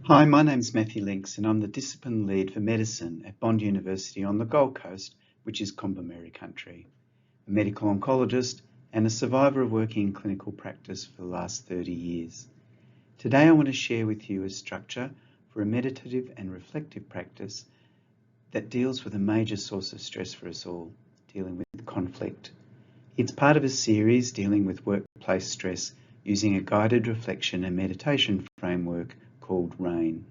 Hi, my name's Matthew Links and I'm the Discipline Lead for Medicine at Bond University on the Gold Coast, which is Kombumerri country, a medical oncologist and a survivor of working in clinical practice for the last 30 years. Today I want to share with you a structure for a meditative and reflective practice that deals with a major source of stress for us all, dealing with conflict. It's part of a series dealing with workplace stress using a guided reflection and meditation framework called RAIN.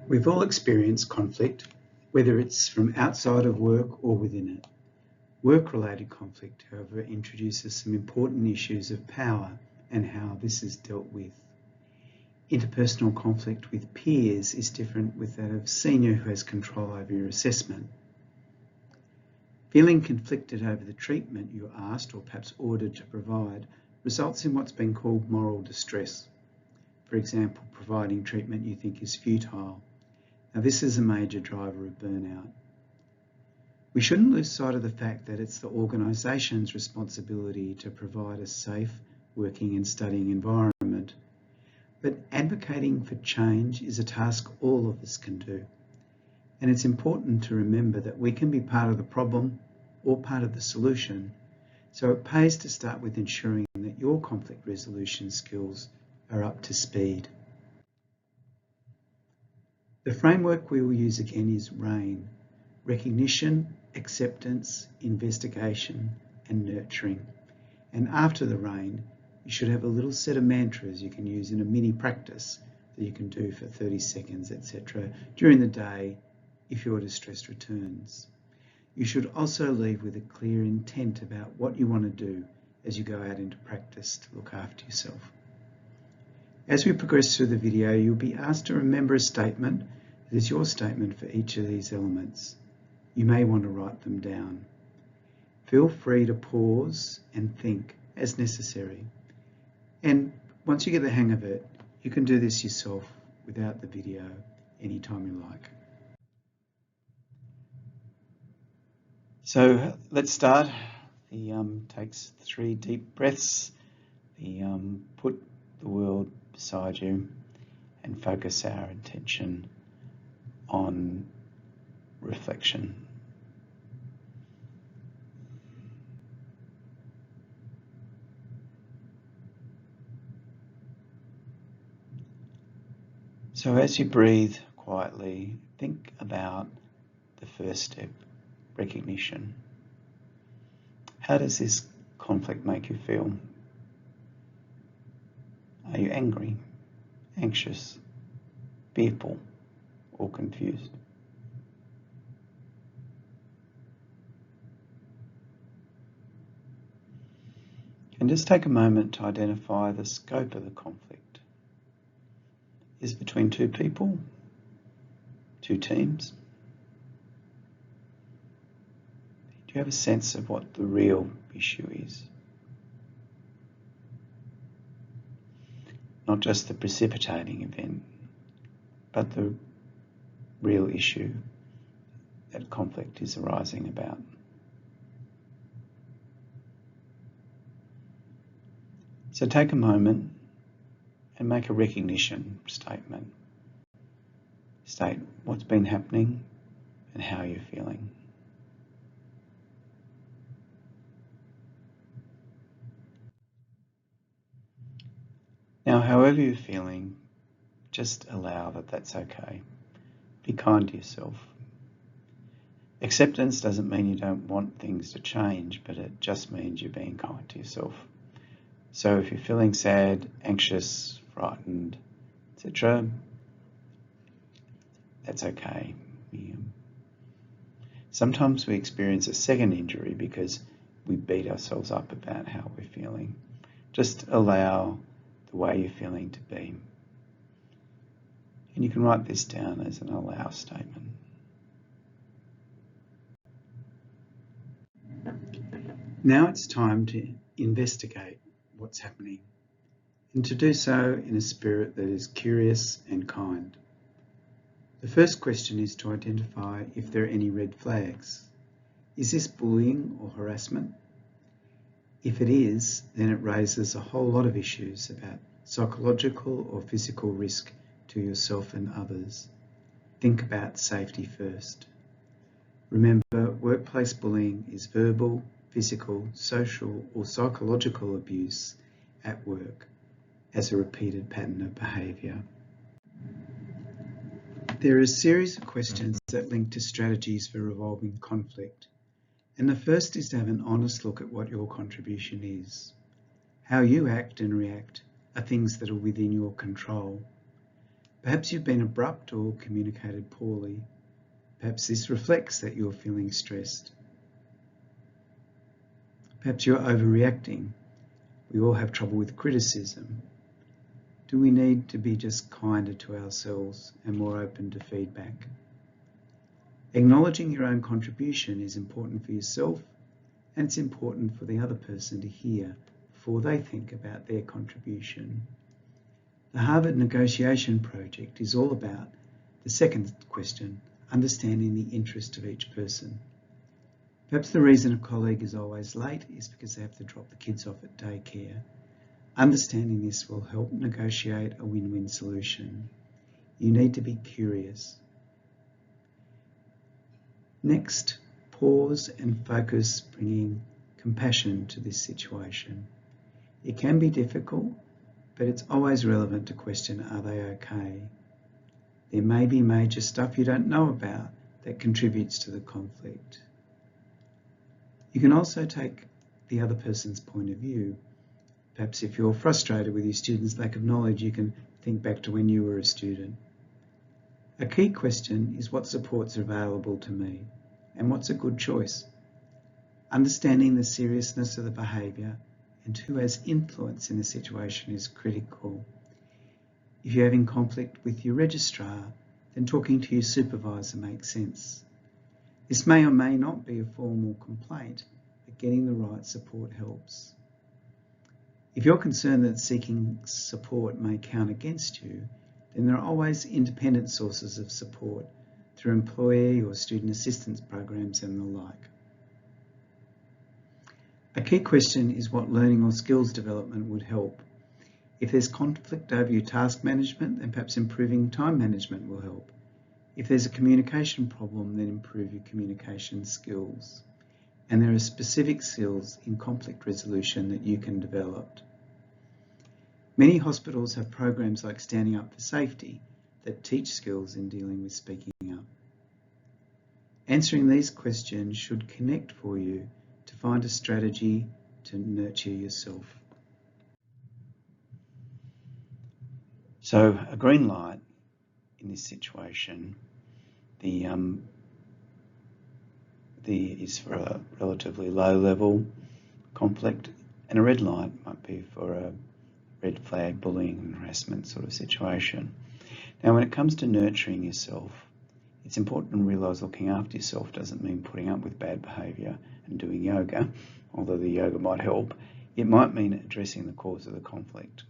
We've all experienced conflict, whether it's from outside of work or within it. Work-related conflict, however, introduces some important issues of power and how this is dealt with. Interpersonal conflict with peers is different with that of senior who has control over your assessment. Feeling conflicted over the treatment you're asked or perhaps ordered to provide results in what's been called moral distress. For example, providing treatment you think is futile. Now, this is a major driver of burnout. We shouldn't lose sight of the fact that it's the organisation's responsibility to provide a safe working and studying environment. But advocating for change is a task all of us can do. And it's important to remember that we can be part of the problem or part of the solution. So it pays to start with ensuring that your conflict resolution skills are up to speed. The framework we will use again is RAIN: recognition, acceptance, investigation, and nurturing. And after the RAIN, you should have a little set of mantras you can use in a mini practice that you can do for 30 seconds, etc. during the day if your distress returns. You should also leave with a clear intent about what you want to do as you go out into practice to look after yourself. As we progress through the video, you'll be asked to remember a statement that is your statement for each of these elements. You may want to write them down. Feel free to pause and think as necessary. And once you get the hang of it, you can do this yourself without the video anytime you like. So let's start. Takes 3 deep breaths. Put the world beside you and focus our attention on reflection. So as you breathe quietly, think about the first step, recognition. How does this conflict make you feel? Are you angry, anxious, fearful, or confused? And just take a moment to identify the scope of the conflict. Is it between 2 people, 2 teams? Do you have a sense of what the real issue is? Not just the precipitating event, but the real issue that conflict is arising about. So take a moment and make a recognition statement. State what's been happening and how you're feeling. Now, however you're feeling, just allow that that's okay. Be kind to yourself. Acceptance doesn't mean you don't want things to change, but it just means you're being kind to yourself. So if you're feeling sad, anxious, frightened, etc., that's okay. Sometimes we experience a second injury because we beat ourselves up about how we're feeling. Just allow the way you're feeling to be. And you can write this down as an allow statement. Now it's time to investigate what's happening, and to do so in a spirit that is curious and kind. The first question is to identify if there are any red flags. Is this bullying or harassment? If it is, then it raises a whole lot of issues about psychological or physical risk to yourself and others. Think about safety first. Remember, workplace bullying is verbal, physical, social, or psychological abuse at work as a repeated pattern of behaviour. There are a series of questions that link to strategies for resolving conflict, and the first is to have an honest look at what your contribution is. How you act and react are things that are within your control. Perhaps you've been abrupt or communicated poorly. Perhaps this reflects that you're feeling stressed. Perhaps you're overreacting. We all have trouble with criticism. Do we need to be just kinder to ourselves and more open to feedback? Acknowledging your own contribution is important for yourself, and it's important for the other person to hear before they think about their contribution. The Harvard Negotiation Project is all about the second question, understanding the interest of each person. Perhaps the reason a colleague is always late is because they have to drop the kids off at daycare. Understanding this will help negotiate a win-win solution. You need to be curious. Next, pause and focus, bringing compassion to this situation. It can be difficult, but it's always relevant to question, are they okay? There may be major stuff you don't know about that contributes to the conflict. You can also take the other person's point of view. Perhaps if you're frustrated with your students' lack of knowledge, you can think back to when you were a student. A key question is what supports are available to me and what's a good choice. Understanding the seriousness of the behaviour and who has influence in the situation is critical. If you're having conflict with your registrar, then talking to your supervisor makes sense. This may or may not be a formal complaint, but getting the right support helps. If you're concerned that seeking support may count against you, then there are always independent sources of support through employee or student assistance programs and the like. A key question is what learning or skills development would help. If there's conflict over your task management, then perhaps improving time management will help. If there's a communication problem, then improve your communication skills. And there are specific skills in conflict resolution that you can develop. Many hospitals have programs like Standing Up for Safety that teach skills in dealing with speaking up. Answering these questions should connect for you to find a strategy to nurture yourself. So a green light in this situation, is for a relatively low level conflict, and a red light might be for a red flag bullying and harassment sort of situation. Now, when it comes to nurturing yourself, it's important to realise looking after yourself doesn't mean putting up with bad behaviour and doing yoga, although the yoga might help. It might mean addressing the cause of the conflict.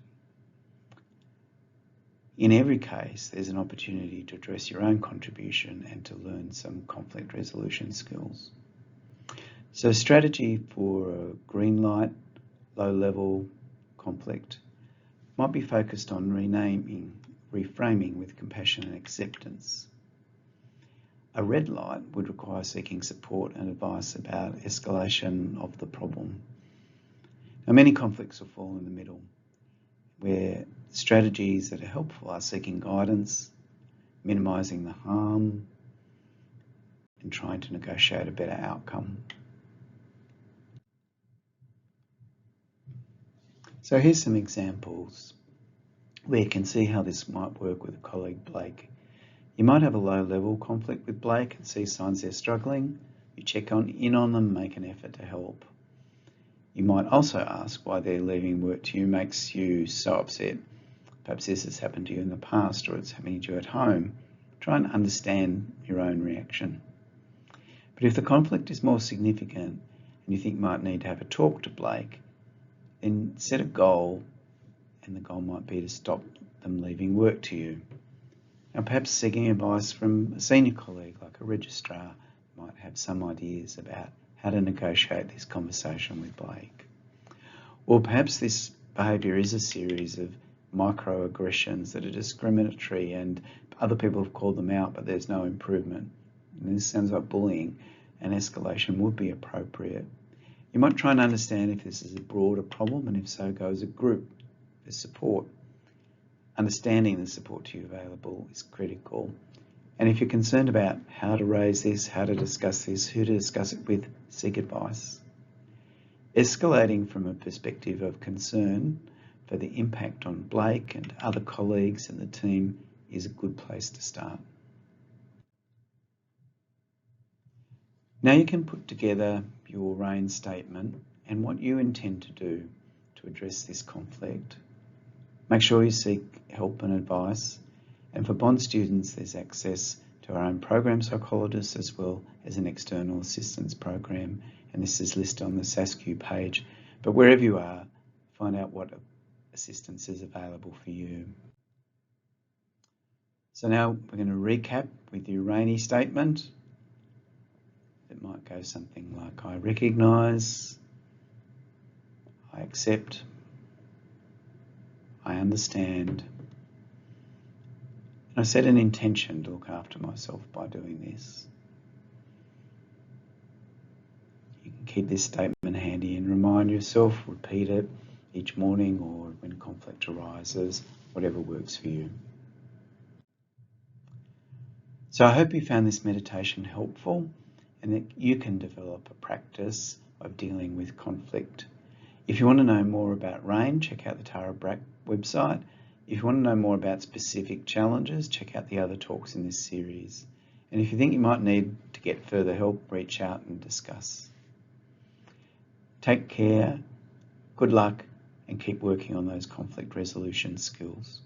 In every case, there's an opportunity to address your own contribution and to learn some conflict resolution skills. So strategy for a green light, low level conflict might be focused on reframing with compassion and acceptance. A red light would require seeking support and advice about escalation of the problem. Now, many conflicts will fall in the middle, where strategies that are helpful are seeking guidance, minimising the harm, and trying to negotiate a better outcome. So here's some examples where you can see how this might work with a colleague, Blake. You might have a low-level conflict with Blake and see signs they're struggling. You check in on them, make an effort to help. You might also ask why their leaving work to you makes you so upset. Perhaps this has happened to you in the past or it's happening to you at home. Try and understand your own reaction. But if the conflict is more significant and you think you might need to have a talk to Blake, then set a goal, and the goal might be to stop them leaving work to you. Now, perhaps seeking advice from a senior colleague like a registrar might have some ideas about how to negotiate this conversation with Blake. Or perhaps this behaviour is a series of microaggressions that are discriminatory and other people have called them out, but there's no improvement. And this sounds like bullying, and escalation would be appropriate. You might try and understand if this is a broader problem, and if so, go as a group for support. Understanding the support to you available is critical. And if you're concerned about how to raise this, how to discuss this, who to discuss it with, seek advice. Escalating from a perspective of concern for the impact on Blake and other colleagues and the team is a good place to start. Now you can put together your RAIN statement and what you intend to do to address this conflict. Make sure you seek help and advice. And for bond students, there's access to our own program psychologists as well as an external assistance program. And this is listed on the SASQ page. But wherever you are, find out what assistance is available for you. So now we're going to recap with your RAINY statement. It might go something like, I recognise, I accept, I understand, and I set an intention to look after myself by doing this. You can keep this statement handy and remind yourself, repeat it each morning or when conflict arises, whatever works for you. So I hope you found this meditation helpful and that you can develop a practice of dealing with conflict. If you want to know more about RAIN, check out the Tara Brach website. If you want to know more about specific challenges, check out the other talks in this series. And if you think you might need to get further help, reach out and discuss. Take care, good luck, and keep working on those conflict resolution skills.